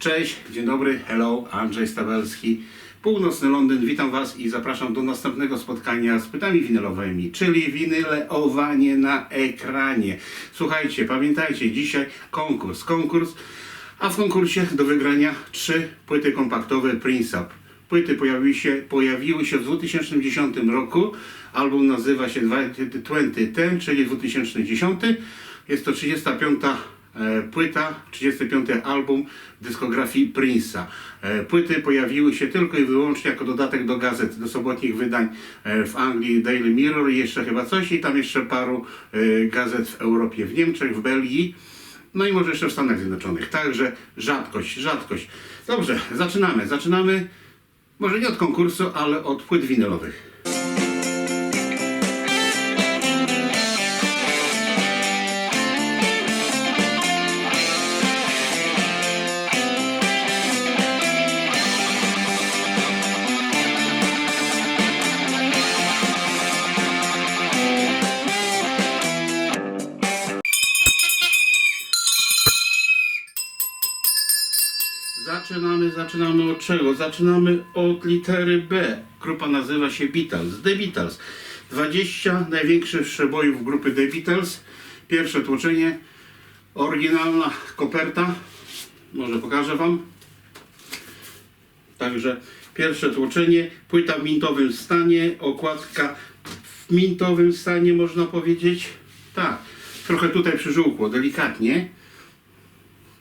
Cześć, dzień dobry, hello, Andrzej Stawelski, Północny Londyn, witam Was i zapraszam do następnego spotkania z płytami winylowymi, czyli winylowanie na ekranie. Słuchajcie, pamiętajcie, dzisiaj konkurs, a w konkursie do wygrania 3 płyty kompaktowe Prince'a. Płyty pojawiły się w 2010 roku, album nazywa się 2010, czyli 2010, jest to 35. płyta, 35. album dyskografii Prince'a. Płyty pojawiły się tylko i wyłącznie jako dodatek do gazet, do sobotnich wydań w Anglii, Daily Mirror i jeszcze chyba coś i tam jeszcze paru gazet w Europie, w Niemczech, w Belgii, no i może jeszcze w Stanach Zjednoczonych. Także rzadkość. Dobrze, zaczynamy może nie od konkursu, ale od płyt winylowych. Zaczynamy od czego? Zaczynamy od litery B. Grupa nazywa się Beatles. The Beatles. 20 największych przebojów grupy The Beatles. Pierwsze tłoczenie. Oryginalna koperta. Może pokażę Wam. Także pierwsze tłoczenie. Płyta w mintowym stanie. Okładka w mintowym stanie, można powiedzieć. Tak. Trochę tutaj przyżółkło, delikatnie.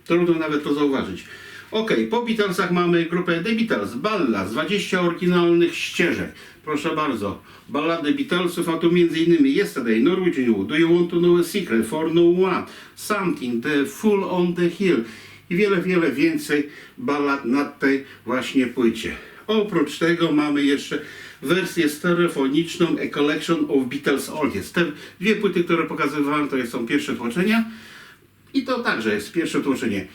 Trudno nawet to zauważyć. Ok, po Beatlesach mamy grupę The Beatles, Ballad, 20 oryginalnych ścieżek. Proszę bardzo, ballady Beatlesów, a tu m.in. Yesterday, Norwegian Wood, Do You Want to Know a Secret, For No One, Something, The Fool on the Hill i wiele więcej ballad na tej właśnie płycie. Oprócz tego mamy jeszcze wersję stereofoniczną A Collection of Beatles Oldies. Te dwie płyty, które pokazywałem, to są pierwsze tłoczenia i to także jest pierwsze tłoczenie.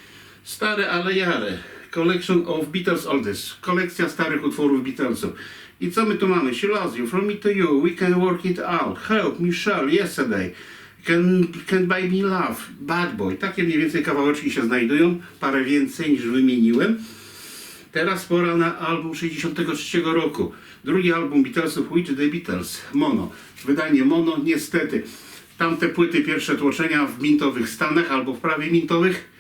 Stare ale jare. Collection of Beatles Oldies. Kolekcja starych utworów Beatlesów. I co my tu mamy? She Loves You, From Me to You, We Can Work It Out, Help, Michelle, Yesterday, Can Buy Me Love, Bad Boy. Takie mniej więcej kawałeczki się znajdują. Parę więcej niż wymieniłem. Teraz pora na album 63 roku. Drugi album Beatlesów, Which The Beatles, Mono. Wydanie Mono, niestety. Tamte płyty, pierwsze tłoczenia w mintowych stanach albo w prawie mintowych.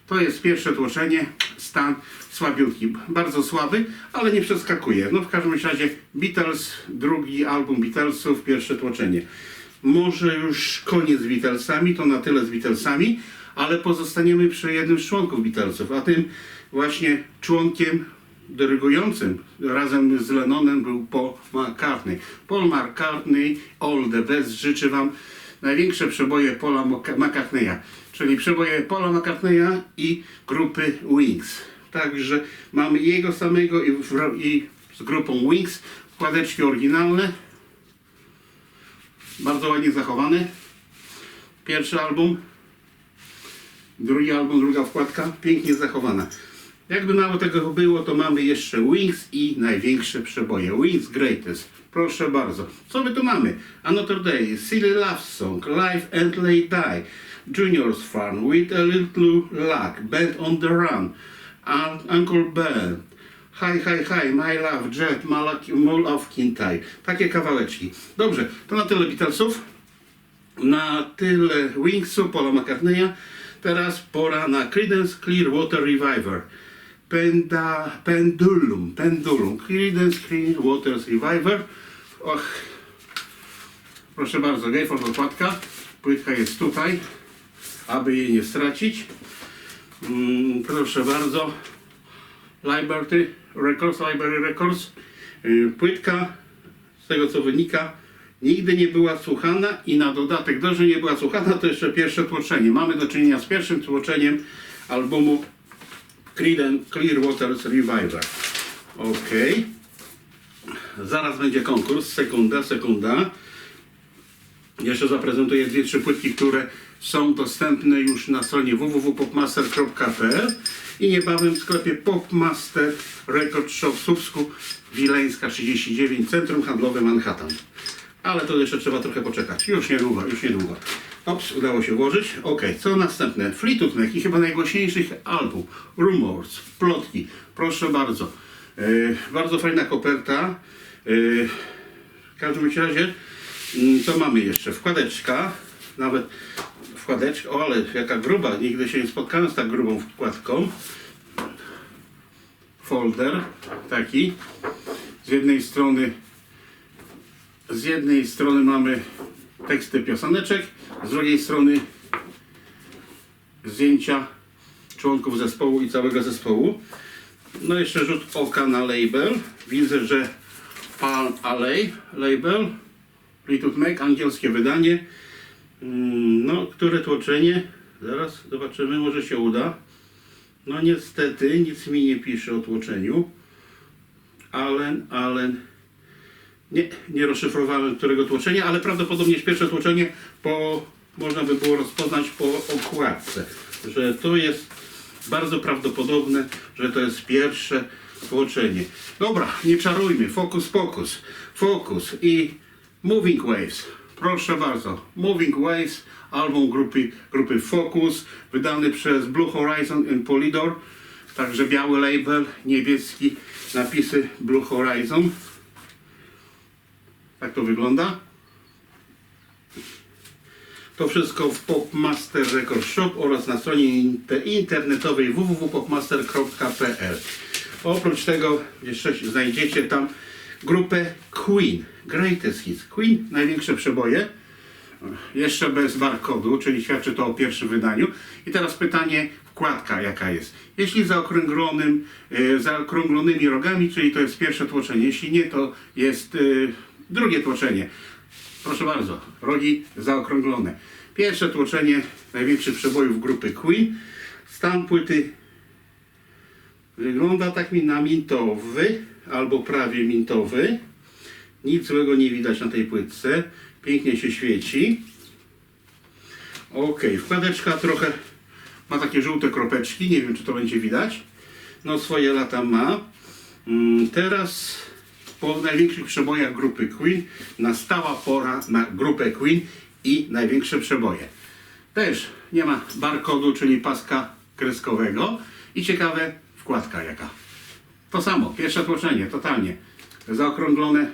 To jest pierwsze tłoczenie, stan słabiutki, bardzo słaby, ale nie przeskakuje. No w każdym razie Beatles, drugi album Beatlesów, pierwsze tłoczenie. Może już koniec z Beatlesami, to na tyle z Beatlesami, ale pozostaniemy przy jednym z członków Beatlesów, a tym właśnie członkiem dyrygującym razem z Lennonem był Paul McCartney. Paul McCartney, all the best, życzę Wam największe przeboje Paula McCartneya, czyli przeboje Paula McCartneya i grupy Wings. Także mamy jego samego i z grupą Wings wkładeczki oryginalne, bardzo ładnie zachowane. Pierwszy album, drugi album, druga wkładka, pięknie zachowana. Jakby mało tego było, to mamy jeszcze Wings i największe przeboje. Wings Greatest. Proszę bardzo. Co my tu mamy? Another Day, Silly Love Song, Life and Late Die, Junior's Fun, With a Little Luck, Band on the Run, Uncle Ben, Hi, My Love, Jet, Mall of Kintyre. Takie kawałeczki. Dobrze, to na tyle Beatlesów, na tyle Wingsów, Paula McCartneya. Teraz pora na Creedence Clearwater Revival. Pendulum, Creedence Clearwater Revival. Och, proszę bardzo, gatefold okładka. Płytka jest tutaj, aby jej nie stracić. Proszę bardzo, Liberty Records. Płytka, z tego co wynika, nigdy nie była słuchana i na dodatek do, że nie była słuchana, to jeszcze pierwsze tłoczenie. Mamy do czynienia z pierwszym tłoczeniem albumu Creedence Clearwater Revival. Ok. Zaraz będzie konkurs. Sekunda. Jeszcze zaprezentuję 2-3 płytki, które są dostępne już na stronie www.popmaster.pl i niebawem w sklepie Popmaster Record Shop w Słupsku, Wileńska 39, Centrum Handlowe Manhattan. Ale to jeszcze trzeba trochę poczekać. Już niedługo. Ops, udało się włożyć. Ok, co następne? Fleetwood Mac i chyba najgłośniejszych album. Rumors, plotki. Proszę bardzo. Bardzo fajna koperta. W każdym razie, co mamy jeszcze? Wkładeczka. Nawet wkładeczka. O, ale jaka gruba. Nigdy się nie spotkałem z tak grubą wkładką. Folder taki. Z jednej strony mamy teksty pioseneczek, z drugiej strony zdjęcia członków zespołu i całego zespołu. No jeszcze rzut oka na label. Widzę, że Palm Alley label, Fleetwood Mac, angielskie wydanie. No, które tłoczenie? Zaraz zobaczymy, może się uda. No niestety, nic mi nie pisze o tłoczeniu. Allen. Nie rozszyfrowałem którego tłoczenia, ale prawdopodobnie jest pierwsze tłoczenie, można by było rozpoznać po okładce, że to jest bardzo prawdopodobne, że to jest pierwsze tłoczenie. Dobra, nie czarujmy, Focus i Moving Waves. Proszę bardzo, Moving Waves, album grupy Focus, wydany przez Blue Horizon and Polydor, także biały label, niebieski, napisy Blue Horizon. Tak to wygląda. To wszystko w Popmaster Record Shop oraz na stronie internetowej www.popmaster.pl. Oprócz tego jeszcze znajdziecie tam grupę Queen, Greatest Hits. Queen, największe przeboje. Jeszcze bez barkodu, czyli świadczy to o pierwszym wydaniu. I teraz pytanie, wkładka jaka jest. Jeśli zaokrąglonymi rogami, czyli to jest pierwsze tłoczenie. Jeśli nie, to jest drugie tłoczenie. Proszę bardzo, rogi zaokrąglone. Pierwsze tłoczenie największych przebojów grupy Queen. Stan płyty wygląda tak na mintowy, albo prawie mintowy. Nic złego nie widać na tej płytce. Pięknie się świeci. Ok, wkładeczka trochę ma takie żółte kropeczki. Nie wiem, czy to będzie widać. No swoje lata ma. Teraz po największych przebojach grupy Queen nastała pora na grupę Queen i największe przeboje. Też nie ma barkodu, czyli paska kreskowego i ciekawe wkładka jaka. To samo, pierwsze tłoczenie, totalnie. Zaokrąglone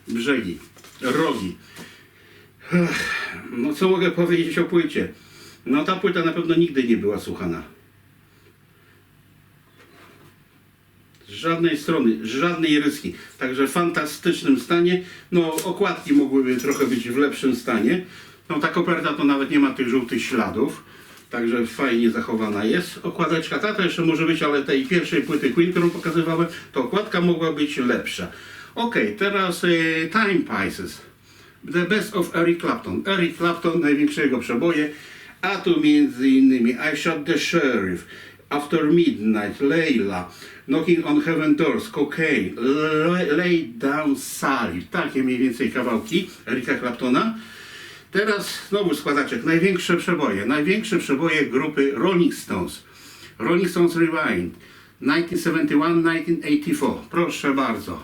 brzegi, rogi. No co mogę powiedzieć o płycie? No ta płyta na pewno nigdy nie była słuchana. Z żadnej strony, żadnej ryski. Także w fantastycznym stanie. No okładki mogłyby trochę być w lepszym stanie. No ta koperta to nawet nie ma tych żółtych śladów. Także fajnie zachowana jest. Okładeczka ta to jeszcze może być, ale tej pierwszej płyty Queen, którą pokazywałem, to okładka mogła być lepsza. Ok, teraz Timepieces. The Best of Eric Clapton. Eric Clapton, największe jego przeboje. A tu między innymi I Shot the Sheriff, After Midnight, Layla, Knocking on Heaven Doors, Cocaine, Lay Down Sally. Takie mniej więcej kawałki Erika Claptona. Teraz znowu składaczek. Największe przeboje grupy Rolling Stones. Rolling Stones Rewind. 1971-1984. Proszę bardzo.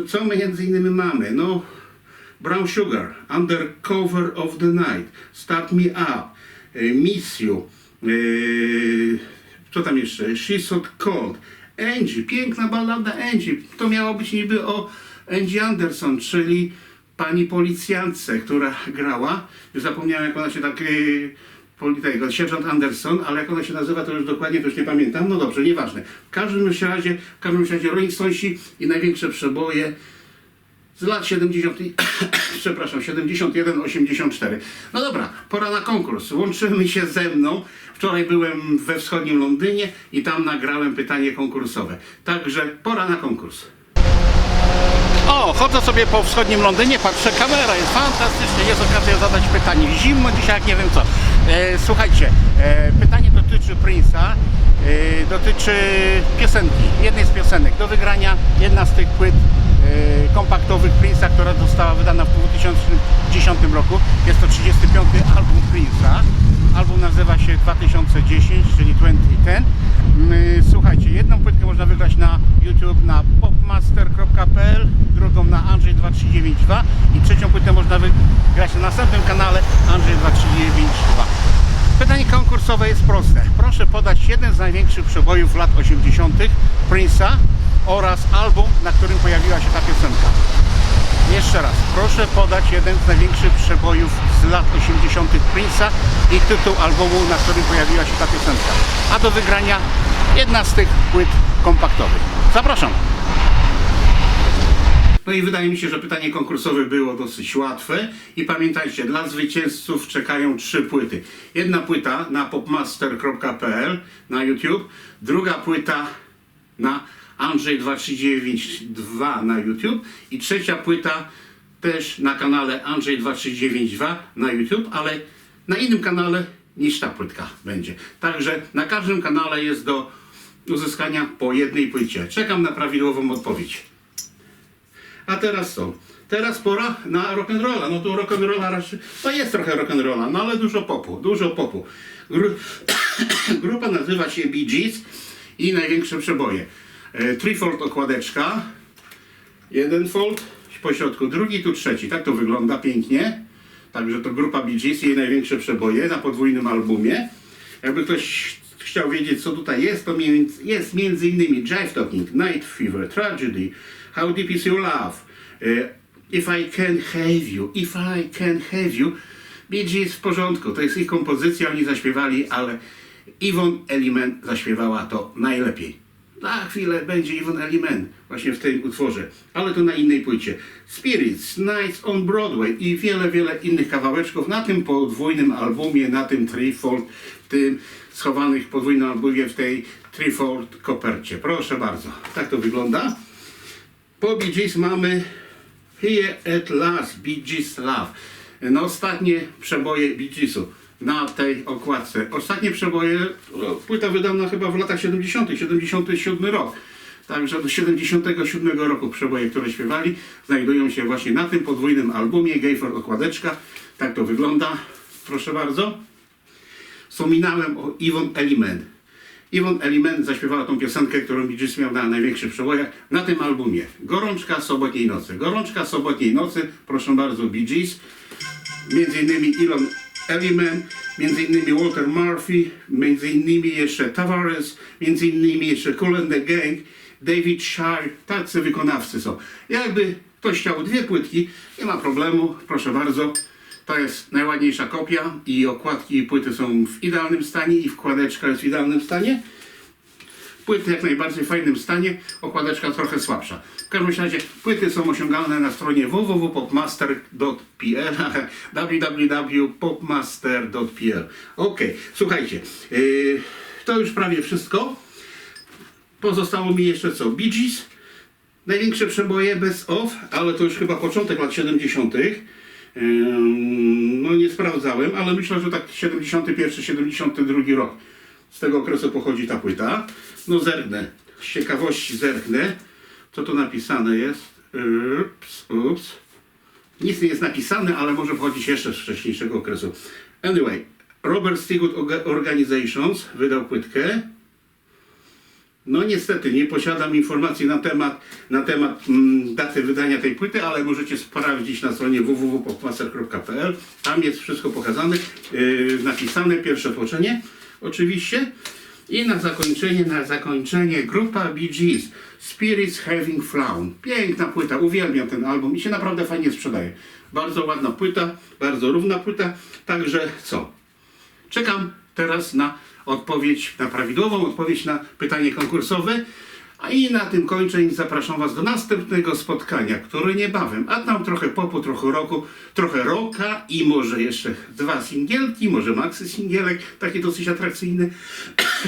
Co my między innymi mamy? No, Brown Sugar, Under Cover of the Night, Start Me Up, Miss You, co tam jeszcze? She's So Cold, Angie, piękna ballada Angie. To miało być niby o Angie Anderson, czyli pani policjantce, która grała. Już zapomniałem, jak ona się tak... Sierżant Anderson, ale jak ona się nazywa, to już dokładnie to już nie pamiętam. No dobrze, nieważne. W każdym razie Rolling Stonesi i największe przeboje z lat 70, przepraszam, 71-84. No dobra, pora na konkurs. Łączymy się ze mną. Wczoraj byłem we wschodnim Londynie i tam nagrałem pytanie konkursowe. Także pora na konkurs. O, chodzę sobie po wschodnim Londynie, patrzę, kamera jest fantastycznie, jest okazja zadać pytanie. Zimno dzisiaj, jak nie wiem co. Słuchajcie, pytanie dotyczy Prince'a, dotyczy piosenki, jednej z piosenek. Do wygrania jedna z tych płyt kompaktowych Prince'a, która została wydana w 2010 roku. Jest to 35. album Prince'a. Album nazywa się 2010, czyli 2010. Słuchajcie, jedną płytkę można wygrać na YouTube na popmaster.pl, drugą na Andrzej2392 i trzecią płytę można można wygrać na następnym kanale Andrzej 2392. Pytanie konkursowe jest proste. Proszę podać jeden z największych przebojów lat 80. Prince'a oraz album, na którym pojawiła się ta piosenka. Jeszcze raz, proszę podać jeden z największych przebojów z lat 80. Prince'a i tytuł albumu, na którym pojawiła się ta piosenka. A do wygrania jedna z tych płyt kompaktowych. Zapraszam! No i wydaje mi się, że pytanie konkursowe było dosyć łatwe. I pamiętajcie, dla zwycięzców czekają 3 płyty. Jedna płyta na popmaster.pl na YouTube, druga płyta na Andrzej 2392 na YouTube i trzecia płyta też na kanale Andrzej 2392 na YouTube, ale na innym kanale niż ta płytka będzie. Także na każdym kanale jest do uzyskania po jednej płycie. Czekam na prawidłową odpowiedź. A teraz co? Teraz pora na rock'n'rolla. No to rock'n'rolla raczej, to jest trochę rock'n'rolla, no ale dużo popu, dużo popu. Grupa nazywa się Bee Gees i największe przeboje. Threefold okładeczka, jeden fold, po środku drugi, tu trzeci. Tak to wygląda pięknie. Także to grupa Bee Gees i jej największe przeboje na podwójnym albumie. Jakby ktoś chciał wiedzieć, co tutaj jest, to jest między innymi Jive Talking, Night Fever, Tragedy, How Deep Is Your Love, If I Can Have You, If I Can Have You. Bee Gees w porządku, to jest ich kompozycja, oni zaśpiewali, ale Yvonne Elliman zaśpiewała to najlepiej. Za chwilę będzie Yvonne Elliman właśnie w tym utworze, ale to na innej płycie. Spirits, Nights on Broadway i wiele, wiele innych kawałeczków na tym podwójnym albumie, na tym Threefold, w tym schowanych w podwójnym albumie, w tej Threefold kopercie. Proszę bardzo, tak to wygląda. Po Bee Gees mamy Here at Last, Bee Gees Love. No, ostatnie przeboje Bee Geesu na tej okładce. Ostatnie przeboje, płyta wydana chyba w latach 70., 77 rok. Także do 77 roku przeboje, które śpiewali, znajdują się właśnie na tym podwójnym albumie. Gayford okładeczka. Tak to wygląda. Proszę bardzo. Wspominałem o Yvonne Elliman. Yvonne Elliman zaśpiewała tą piosenkę, którą Bee Gees miał na największych przebojach na tym albumie. Gorączka sobotniej nocy. Gorączka sobotniej nocy. Proszę bardzo, Bee Gees. Między innymi Yvonne Elliman, między innymi Walter Murphy, między innymi jeszcze Tavares, między innymi jeszcze Kool and the Gang, David Shire, tacy wykonawcy są. Jakby ktoś chciał 2 płytki, nie ma problemu, proszę bardzo. To jest najładniejsza kopia i okładki i płyty są w idealnym stanie i wkładeczka jest w idealnym stanie. Płyty jak najbardziej w fajnym stanie, okładeczka trochę słabsza. W każdym razie płyty są osiągalne na stronie www.popmaster.pl www.popmaster.pl. Ok, słuchajcie, to już prawie wszystko. Pozostało mi jeszcze co? Bee Gees, największe przeboje Best Of, ale to już chyba początek lat 70. No nie sprawdzałem, ale myślę, że tak 71, 72 rok. Z tego okresu pochodzi ta płyta. No zerknę, z ciekawości zerknę, co tu napisane jest. Ups. Nic nie jest napisane, ale może pochodzić jeszcze z wcześniejszego okresu. Anyway, Robert Stigwood Organizations wydał płytkę. No niestety nie posiadam informacji na temat daty wydania tej płyty, ale możecie sprawdzić na stronie www.popmaster.pl. Tam jest wszystko pokazane, napisane, pierwsze tłoczenie oczywiście. I na zakończenie grupa Bee Gees, Spirits Having Flown. Piękna płyta, uwielbiam ten album i się naprawdę fajnie sprzedaje. Bardzo ładna płyta, bardzo równa płyta, także co? Czekam teraz na odpowiedź, na prawidłową odpowiedź na pytanie konkursowe. A i na tym kończę i zapraszam Was do następnego spotkania, które niebawem, a tam trochę popu, trochę roku, trochę rocka i może jeszcze 2 singielki, może maxy singielek, takie dosyć atrakcyjne.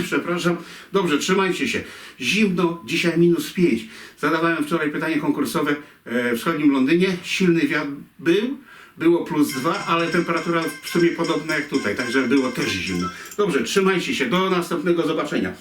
Przepraszam. Dobrze, trzymajcie się. Zimno, dzisiaj -5. Zadawałem wczoraj pytanie konkursowe w wschodnim Londynie. Silny wiatr było +2, ale temperatura w sumie podobna jak tutaj, także było też zimno. Dobrze, trzymajcie się. Do następnego zobaczenia.